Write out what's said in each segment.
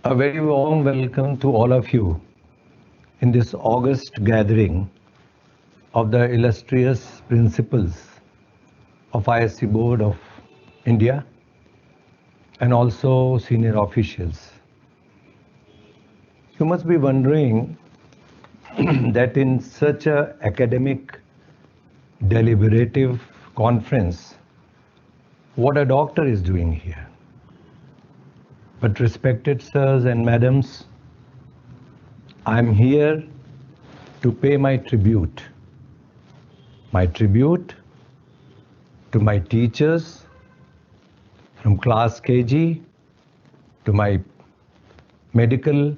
A very warm welcome to all of you in this August gathering of the illustrious principals of ISC Board of India and also senior officials. You must be wondering that in such a academic deliberative conference, what a doctor is doing here. But respected sirs and madams, I'm here to pay my tribute to my teachers from class KG to my medical,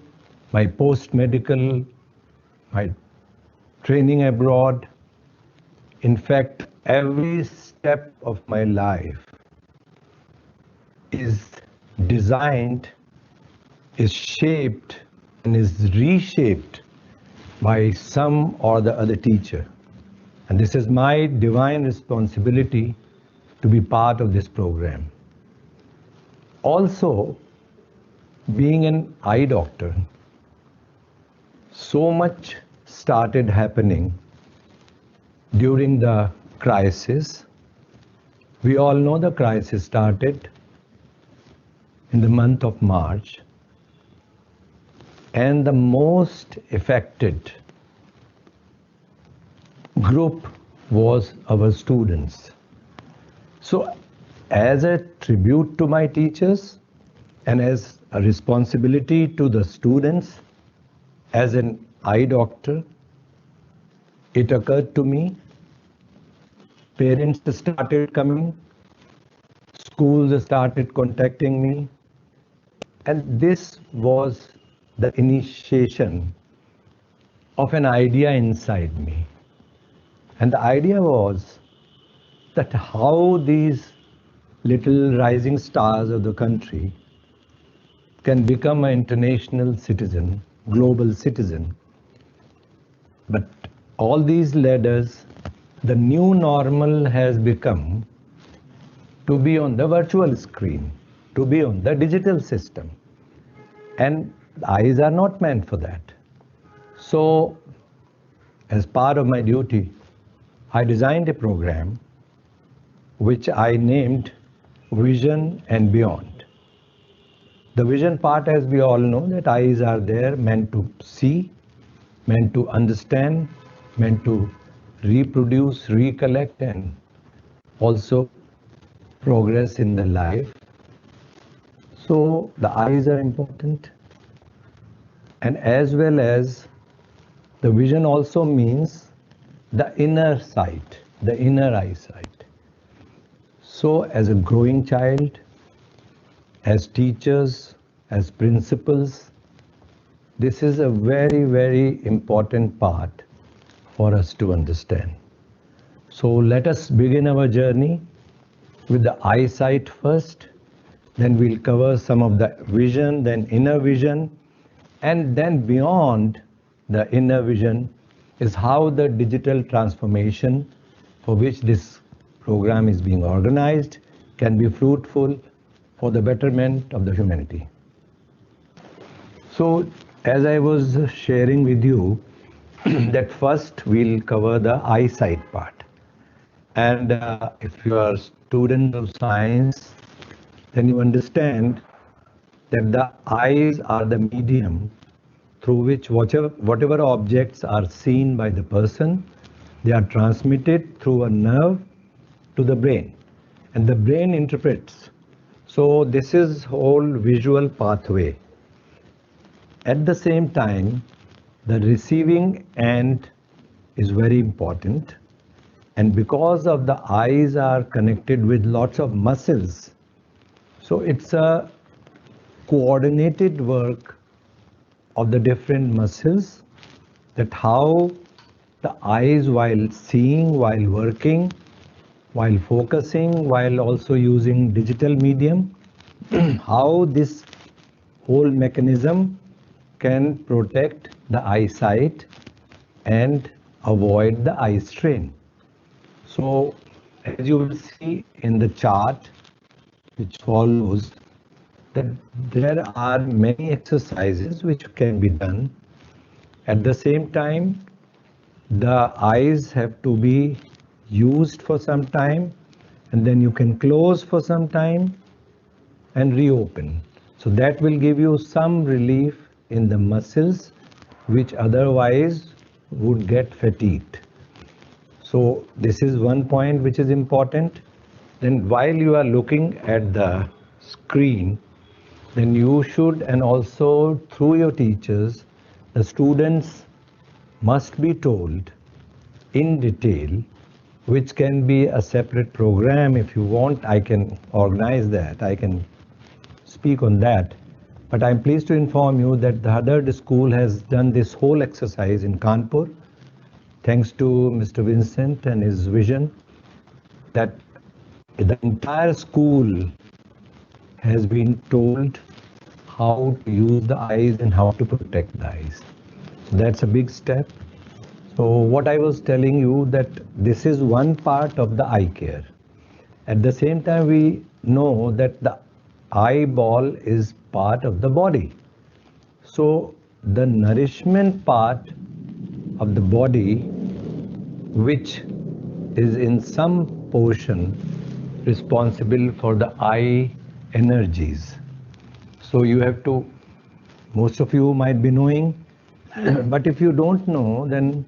my post-medical, my training abroad. In fact, every step of my life is designed, is shaped, and is reshaped by some or the other teacher. And this is my divine responsibility to be part of this program. Also, being an eye doctor, so much started happening during the crisis. We all know the crisis started in the month of March, and the most affected group was our students. So, as a tribute to my teachers and as a responsibility to the students, as an eye doctor, it occurred to me, parents started coming, schools started contacting me, and this was the initiation of an idea inside me. And the idea was that how these little rising stars of the country can become an international citizen, global citizen. But all these ladders, the new normal has become to be on the virtual screen, to be on the digital system. And eyes are not meant for that. So, as part of my duty, I designed a program which I named Vision and Beyond. The vision part, as we all know, that eyes are there meant to see, meant to understand, meant to reproduce, recollect, and also progress in the life. So the eyes are important, and as well as the vision also means the inner sight, the inner eyesight. So as a growing child, as teachers, as principals, this is a very, very important part for us to understand. So let us begin our journey with the eyesight first, then we'll cover some of the vision, then inner vision, and then beyond the inner vision is how the digital transformation for which this program is being organized can be fruitful for the betterment of the humanity. So, as I was sharing with you, that first we'll cover the eyesight part. And if you are students of science, then you understand that the eyes are the medium through which whatever objects are seen by the person, they are transmitted through a nerve to the brain, and the brain interprets. So this is whole visual pathway. At the same time, the receiving end is very important, and because of the eyes are connected with lots of muscles, so it's a coordinated work of the different muscles, that how the eyes, while seeing, while working, while focusing, while also using digital medium, how this whole mechanism can protect the eyesight and avoid the eye strain. So as you will see in the chart which follows, that there are many exercises which can be done. At the same time, the eyes have to be used for some time, and then you can close for some time and reopen. So that will give you some relief in the muscles which otherwise would get fatigued. So this is one point which is important. Then while you are looking at the screen, then you should, and also through your teachers, the students must be told in detail, which can be a separate program. If you want, I can organize that. I can speak on that. But I'm pleased to inform you that the Hadad school has done this whole exercise in Kanpur, thanks to Mr. Vincent and his vision, that the entire school has been told how to use the eyes and how to protect the eyes. So that's a big step. So what I was telling you, that this is one part of the eye care. At the same time, we know that the eyeball is part of the body. So the nourishment part of the body, which is in some portion responsible for the eye energies. So you have to, most of you might be knowing, but if you don't know, then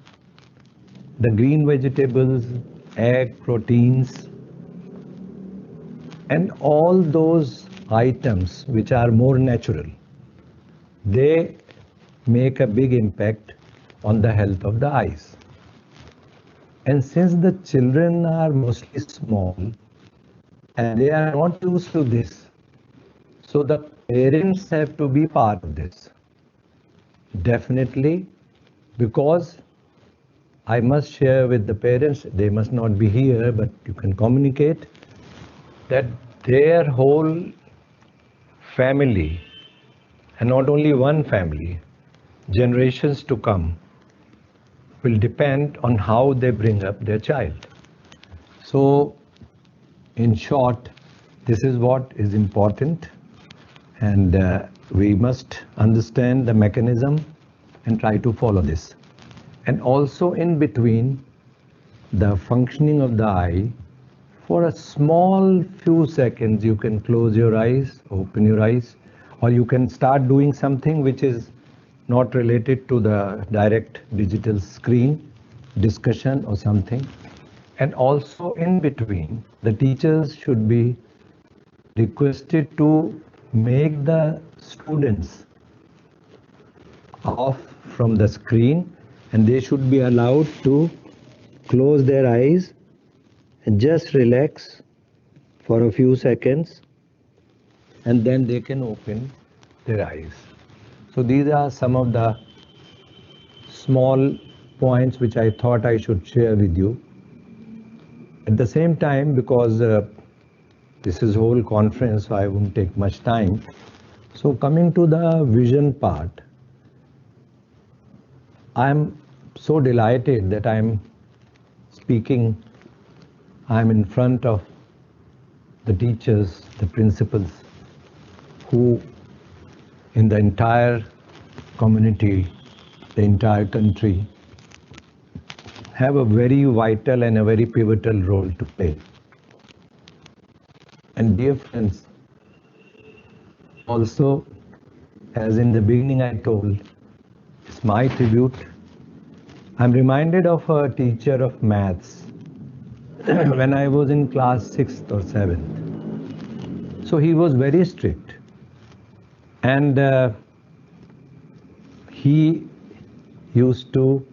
the green vegetables, egg, proteins, and all those items which are more natural, they make a big impact on the health of the eyes. And since the children are mostly small and they are not used to this, so the parents have to be part of this. Definitely, because I must share with the parents, they must not be here, but you can communicate that their whole family, and not only one family, generations to come, will depend on how they bring up their child. So, in short, this is what is important, and we must understand the mechanism and try to follow this. And also in between the functioning of the eye, for a small few seconds, you can close your eyes, open your eyes, or you can start doing something which is not related to the direct digital screen, discussion or something. And also in between, the teachers should be requested to make the students off from the screen, and they should be allowed to close their eyes and just relax for a few seconds, and then they can open their eyes. So these are some of the small points which I thought I should share with you. At the same time, because this is whole conference, so I won't take much time. So coming to the vision part, I'm so delighted that I'm speaking, I'm in front of the teachers, the principals, who in the entire community, the entire country, have a very vital and a very pivotal role to play. And dear friends, also, as in the beginning I told, it's my tribute. I'm reminded of a teacher of maths when I was in class 6th or 7th. So he was very strict, and he used to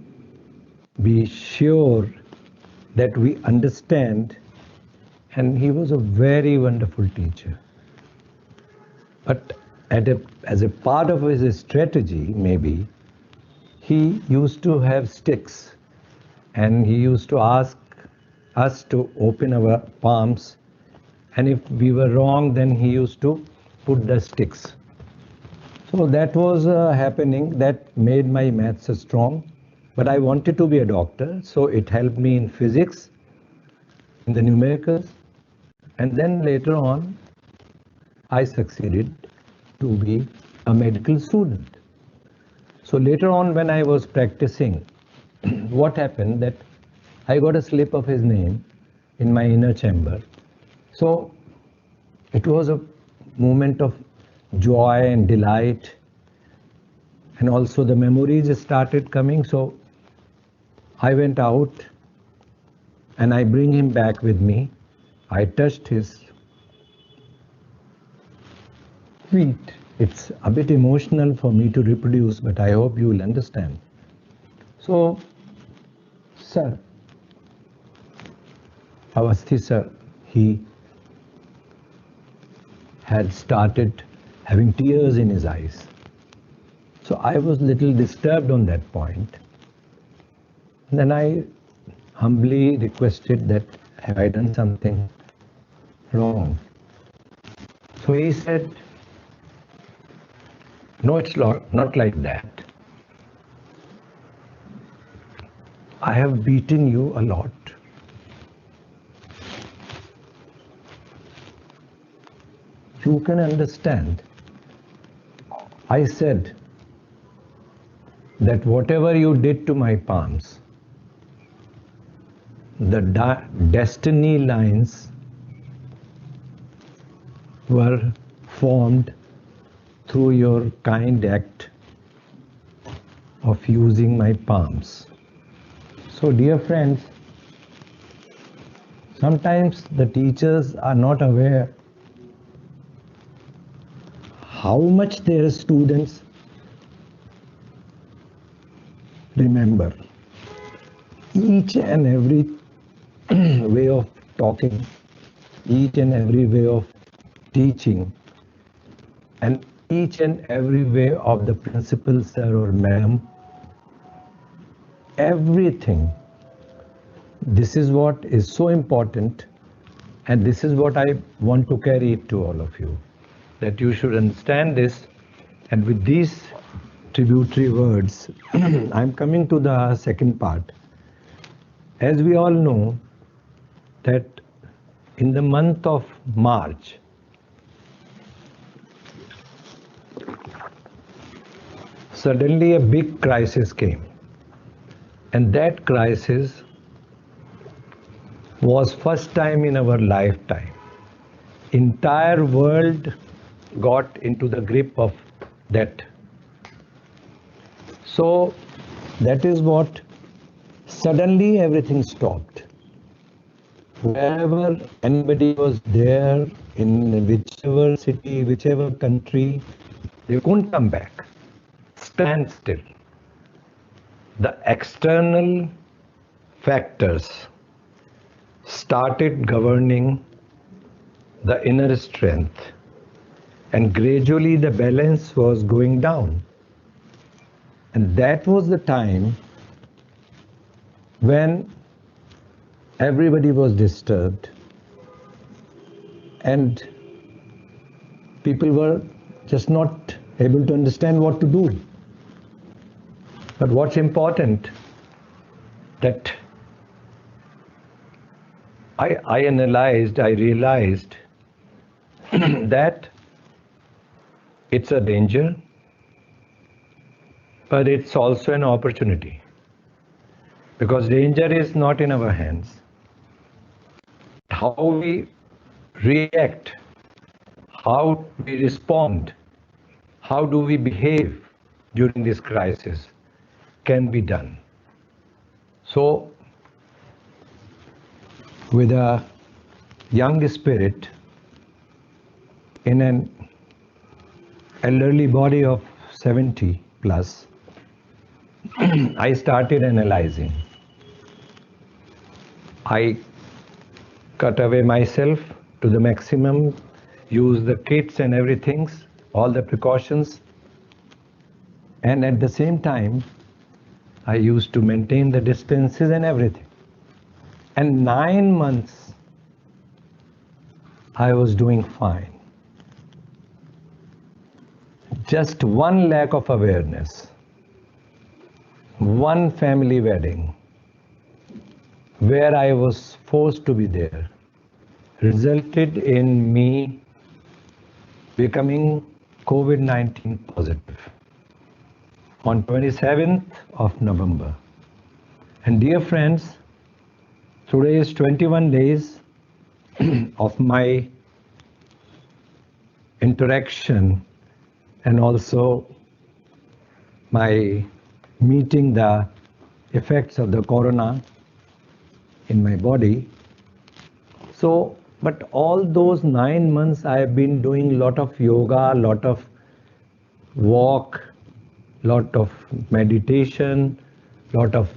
be sure that we understand, and he was a very wonderful teacher. But as a part of his strategy, maybe, he used to have sticks, and he used to ask us to open our palms, and if we were wrong, then he used to put the sticks. So that was happening. That made my maths strong. But I wanted to be a doctor, so it helped me in physics, in the numericals, and then later on, I succeeded to be a medical student. So later on, when I was practicing, what happened that I got a slip of his name in my inner chamber. So it was a moment of joy and delight, and also the memories started coming. So I went out and I bring him back with me. I touched his feet. It's a bit emotional for me to reproduce, but I hope you will understand. So, sir, Avasthi sir, he had started having tears in his eyes. So I was little disturbed on that point. Then I humbly requested that, have I done something wrong? So he said, no, it's not like that. I have beaten you a lot. You can understand. I said that whatever you did to my palms, the destiny lines were formed through your kind act of using my palms. So, dear friends, sometimes the teachers are not aware how much their students remember. Each and every way of talking, each and every way of teaching, and each and every way of the principal sir or madam, everything. This is what is so important, and this is what I want to carry it to all of you, that you should understand this. And with these tributary words, I'm coming to the second part. As we all know, that in the month of March, suddenly a big crisis came. And that crisis was first time in our lifetime. Entire world got into the grip of that. So that is what suddenly everything stopped. Wherever anybody was there, in whichever city, whichever country, they couldn't come back. Stand still. The external factors started governing the inner strength, and gradually the balance was going down. And that was the time when everybody was disturbed and people were just not able to understand what to do. But what's important, that I analyzed, I realized that it's a danger, but it's also an opportunity. Because danger is not in our hands. How we react, how we respond, how do we behave during this crisis can be done. So, with a young spirit in an elderly body of 70 plus, I started analyzing. I cut away myself to the maximum, use the kits and everything, all the precautions, and at the same time, I used to maintain the distances and everything. And 9 months, I was doing fine. Just one lack of awareness, one family wedding, where I was forced to be there, resulted in me becoming COVID-19 positive on 27th of November. And dear friends, today is 21 days of my interaction and also my meeting the effects of the corona in my body. So, but all those 9 months I have been doing a lot of yoga, lot of walk, lot of meditation, lot of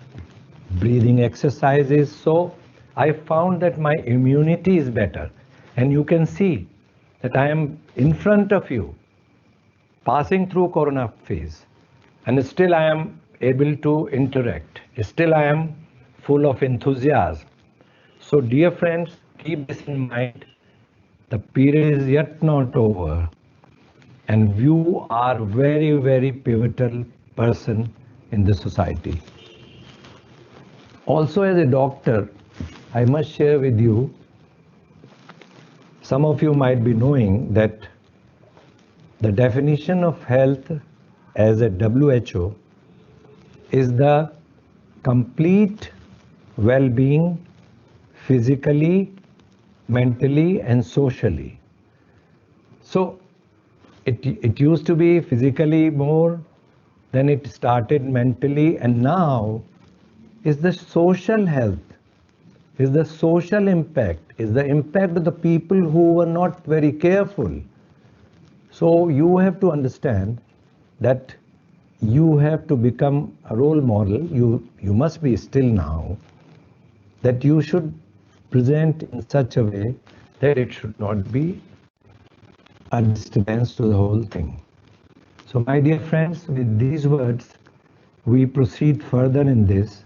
breathing exercises. So I found that my immunity is better. And you can see that I am in front of you, passing through corona phase. And still I am able to interact. Still I am full of enthusiasm. So dear friends, keep this in mind. The period is yet not over. And you are very, very pivotal person in the society. Also as a doctor, I must share with you, some of you might be knowing that the definition of health as a WHO is the complete well-being physically, mentally and socially. So it used to be physically more, then it started mentally, and now is the social health, is the social impact, is the impact of the people who were not very careful. So you have to understand that you have to become a role model. You must be still now that you should present in such a way that it should not be a disturbance to the whole thing. So my dear friends, with these words, we proceed further in this,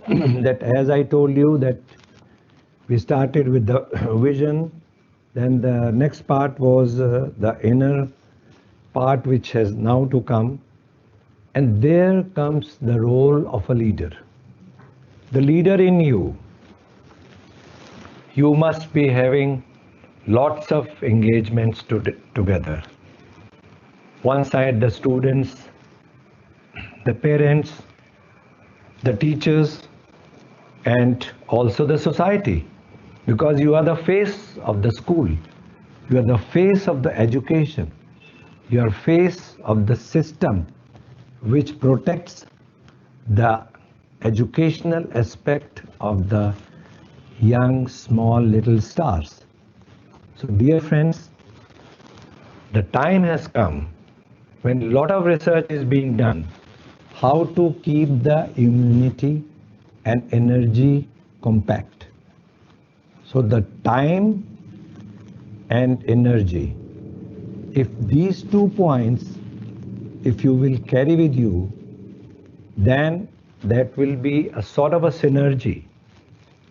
that as I told you that we started with the vision, then the next part was the inner part which has now to come. And there comes the role of a leader. The leader in you. You must be having lots of engagements together. One side the students, the parents, the teachers, and also the society. Because you are the face of the school. You are the face of the education. You are face of the system which protects the educational aspect of the young, small, little stars. So dear friends, the time has come when a lot of research is being done how to keep the immunity and energy compact. So the time and energy, if these 2 points, if you will carry with you, then that will be a sort of a synergy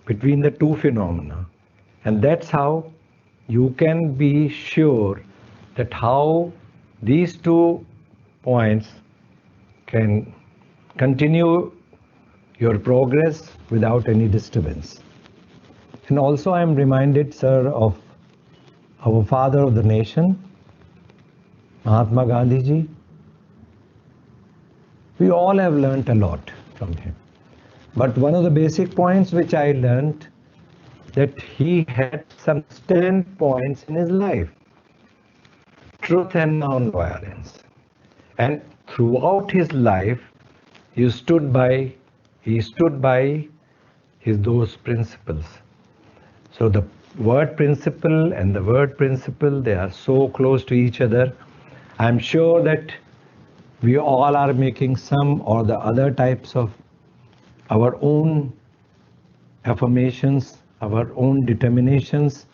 between the two phenomena. And that's how you can be sure that how these 2 points can continue your progress without any disturbance. And also I am reminded, sir, of our father of the nation, Mahatma Gandhi ji. We all have learnt a lot from him. But one of the basic points which I learnt, that he had some standpoints in his life. Truth and non-violence. And throughout his life, he stood by those principles. So the word principle and the word principle, they are so close to each other. I'm sure that we all are making some or the other types of our own affirmations, our own determinations,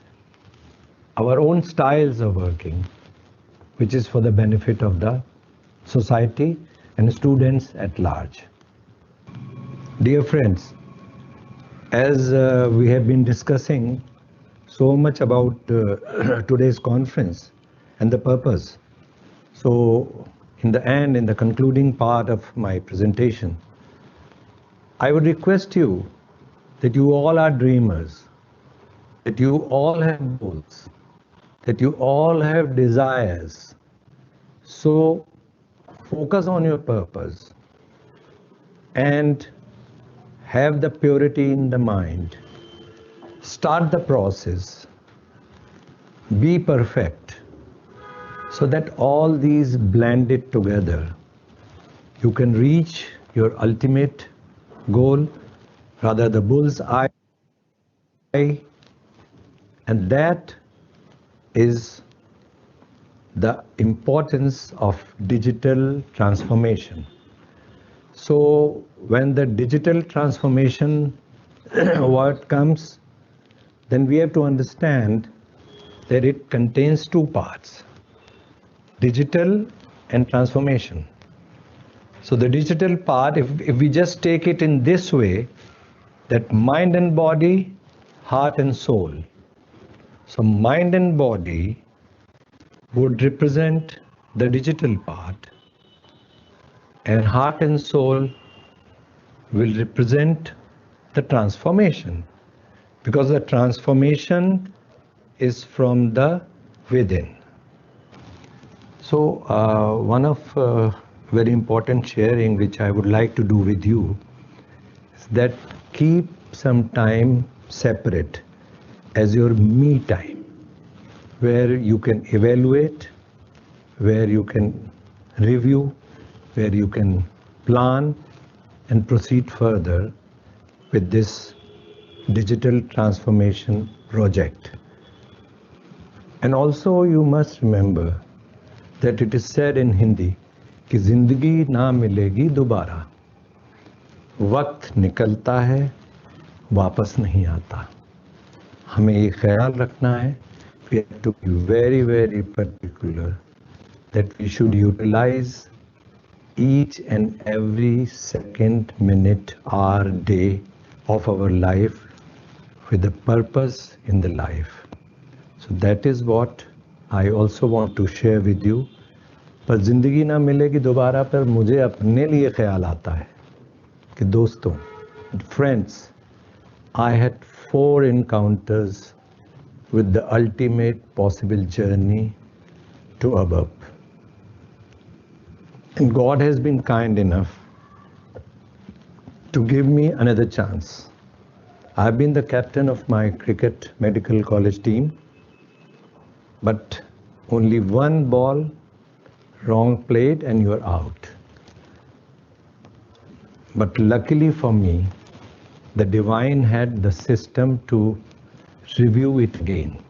our own styles of working, which is for the benefit of the society and students at large. Dear friends, as we have been discussing so much about today's conference and the purpose, so in the end, in the concluding part of my presentation, I would request you that you all are dreamers, that you all have goals, that you all have desires. So focus on your purpose and have the purity in the mind. Start the process. Be perfect so that all these blended together, you can reach your ultimate goal, rather the bull's eye, and that is the importance of digital transformation. So when the digital transformation word comes, then we have to understand that it contains two parts, digital and transformation. So the digital part, if we just take it in this way, that mind and body, heart and soul. So mind and body would represent the digital part, and heart and soul will represent the transformation, because the transformation is from the within. So one of very important sharing which I would like to do with you is that keep some time separate as your me time, where you can evaluate, where you can review, where you can plan and proceed further with this digital transformation project. And also you must remember that it is said in Hindi कि जिंदगी ना मिलेगी दोबारा, वक्त निकलता है वापस नहीं आता. हमें ये ख्याल रखना है, we have to be very, very particular that we should utilize each and every second, minute, hour, day of our life with a purpose in the life. So that is what I also want to share with you. पर जिंदगी ना मिलेगी दोबारा पर मुझे अपने लिए ख्याल आता है कि दोस्तों, friends, I had 4 encounters with the ultimate possible journey to above. And God has been kind enough to give me another chance. I've been the captain of my cricket medical college team, but only one ball wrong played and you're out. But luckily for me, the divine had the system to review it again.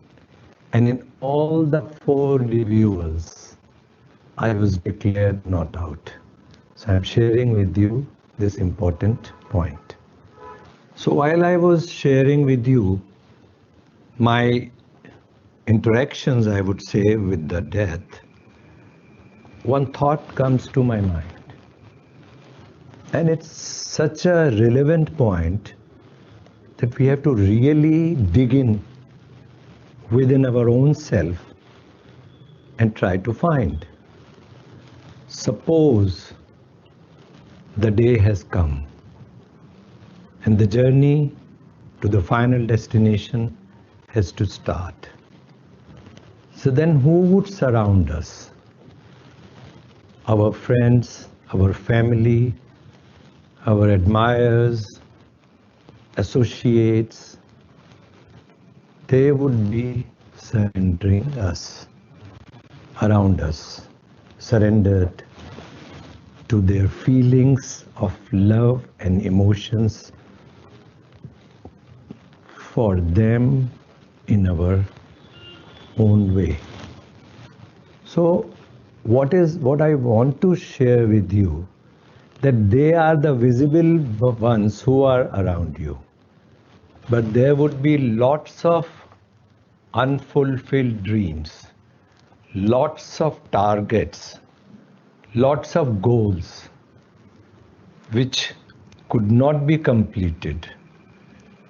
And in all the 4 reviewers, I was declared not out. So I'm sharing with you this important point. So while I was sharing with you my interactions, I would say, with the death, one thought comes to my mind. And it's such a relevant point that we have to really dig in within our own self and try to find. Suppose the day has come and the journey to the final destination has to start. So then who would surround us? Our friends, our family, our admirers, associates, they would be surrendering us, around us, surrendered to their feelings of love and emotions for them in our own way. So what I want to share with you, that they are the visible ones who are around you. But there would be lots of unfulfilled dreams, lots of targets, lots of goals which could not be completed.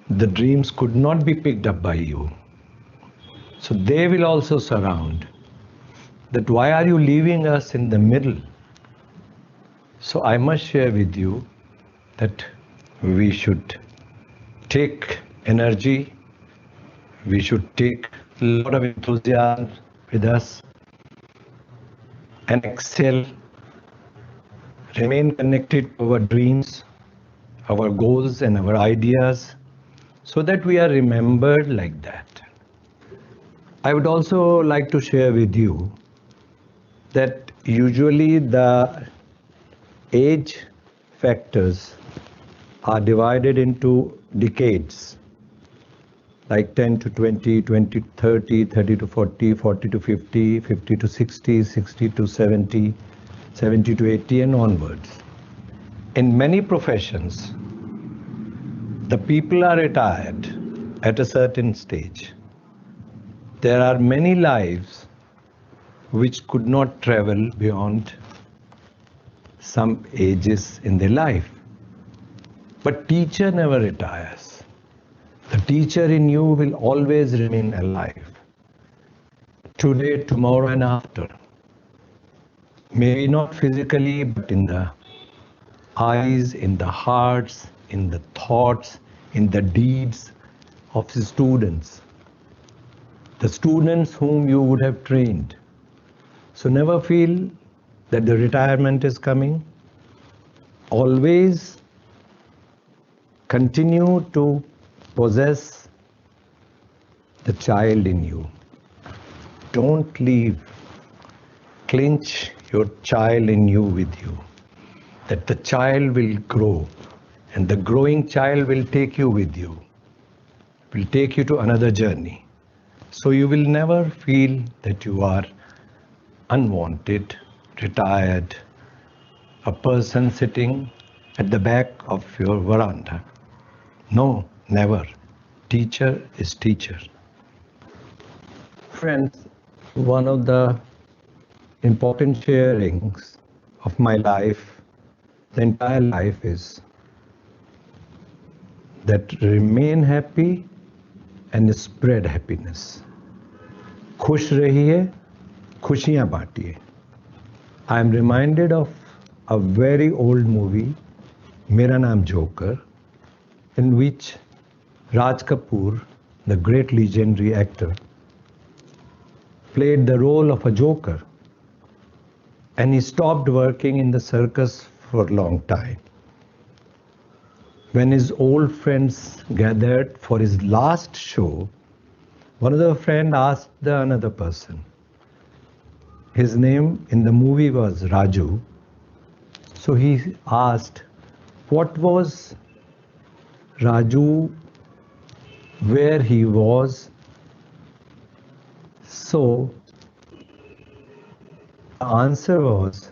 The dreams could not be picked up by you. So they will also surround. That why are you leaving us in the middle? So I must share with you that we should take energy, we should take a lot of enthusiasm with us, and excel, remain connected to our dreams, our goals, and our ideas so that we are remembered like that. I would also like to share with you that usually the age factors are divided into decades, like 10 to 20, 20 to 30, 30 to 40, 40 to 50, 50 to 60, 60 to 70, 70 to 80 and onwards. In many professions, the people are retired at a certain stage. There are many lives which could not travel beyond some ages in their life. But teacher never retires. The teacher in you will always remain alive. Today, tomorrow and after. Maybe not physically, but in the eyes, in the hearts, in the thoughts, in the deeds of the students. The students whom you would have trained. So never feel that the retirement is coming. Always continue to possess the child in you. Don't leave. Clinch your child in you with you. That the child will grow and the growing child will take you with you. Will take you to another journey. So you will never feel that you are unwanted, retired, a person sitting at the back of your veranda. No, never. Teacher is teacher. Friends, one of the important sharings of my life, the entire life, is that remain happy and spread happiness. खुश रहिए, खुशियां बांटिए. I am reminded of a very old movie, Mera Naam Joker, in which Raj Kapoor, the great legendary actor, played the role of a joker, and he stopped working in the circus for a long time. When his old friends gathered for his last show, one of the friends asked another person. His name in the movie was Raju. So he asked, what was Raju, where he was? So the answer was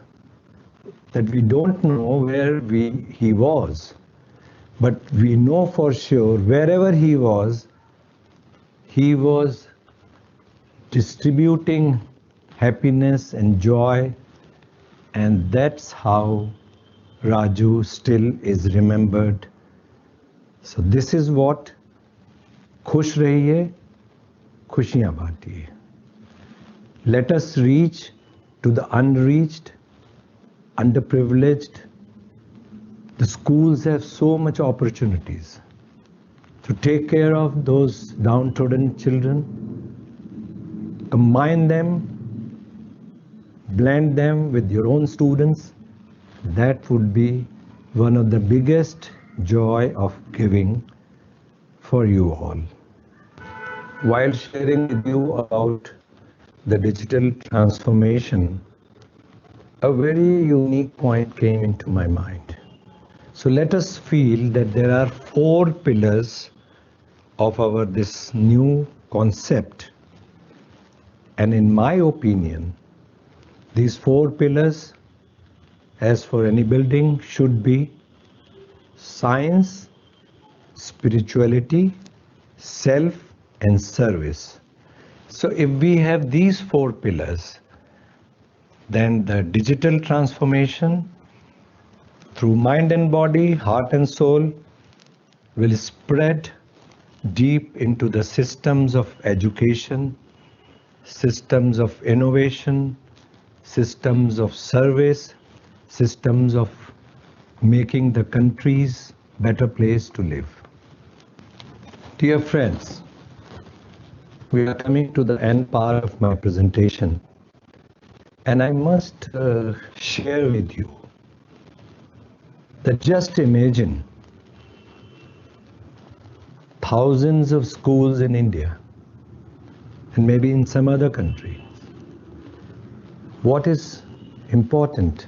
that we don't know where he was, but we know for sure wherever he was distributing happiness and joy, and that's how Raju still is remembered. So this is what खुश रहिए, खुशियां बांटिए. Let us reach to the unreached, underprivileged. The schools have so much opportunities to take care of those downtrodden children, combine them, blend them with your own students. That would be one of the biggest joy of giving for you all. While sharing with you about the digital transformation, a very unique point came into my mind. So let us feel that there are 4 pillars of this new concept. And in my opinion, these 4 pillars, as for any building, should be science, spirituality, self, and service. So if we have these 4 pillars, then the digital transformation through mind and body, heart and soul will spread deep into the systems of education, systems of innovation, systems of service, systems of making the countries better place to live. Dear friends, we are coming to the end part of my presentation. And I must share with you that just imagine thousands of schools in India and maybe in some other country. What is important?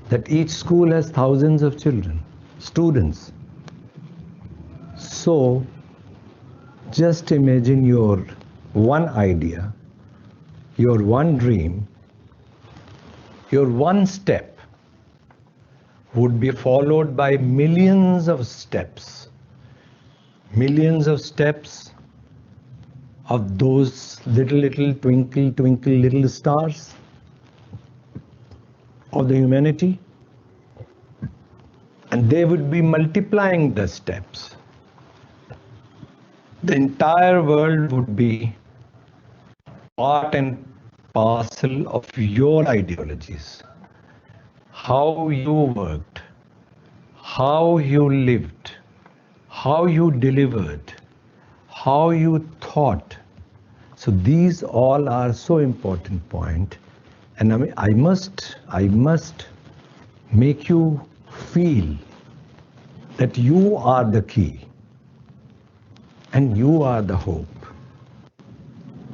That each school has thousands of children, students. So just imagine your one idea, your one dream, your one step would be followed by millions of steps of those little twinkle little stars of the humanity, and they would be multiplying the steps. The entire world would be part and parcel of your ideologies, how you worked, how you lived, how you delivered, how you thought. So these all are so important point, and I must make you feel that you are the key and you are the hope.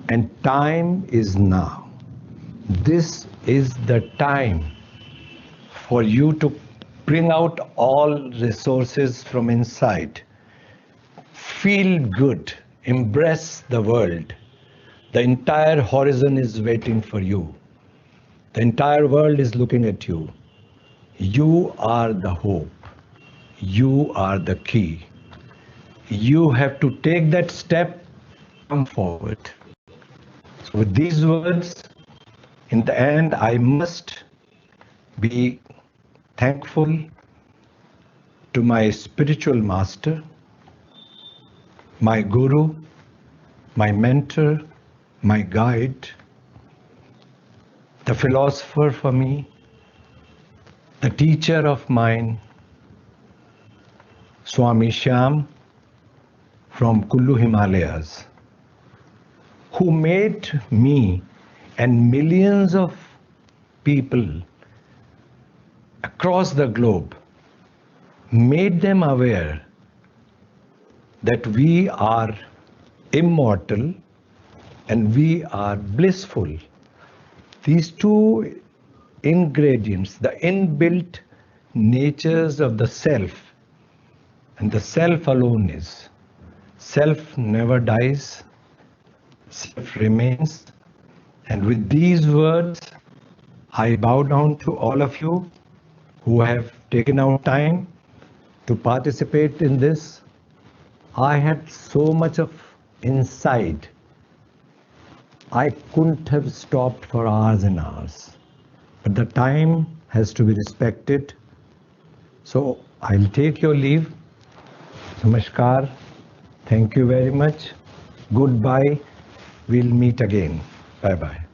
And time is now. This is the time for you to bring out all resources from inside. Feel good, embrace the world. The entire horizon is waiting for you. The entire world is looking at you. You are the hope. You are the key. You have to take that step, come forward. So with these words, in the end, I must be thankful to my spiritual master, my guru, my mentor, my guide, the philosopher for me, the teacher of mine, Swami Shyam from Kullu Himalayas, who made me and millions of people across the globe, made them aware that we are immortal and we are blissful. These two ingredients, the inbuilt natures of the self, and the self alone is. Self never dies, self remains. And with these words, I bow down to all of you who have taken out time to participate in this. I had so much of insight. I couldn't have stopped for hours and hours. But the time has to be respected. So I'll take your leave. Namaskar. Thank you very much. Goodbye. We'll meet again. Bye-bye.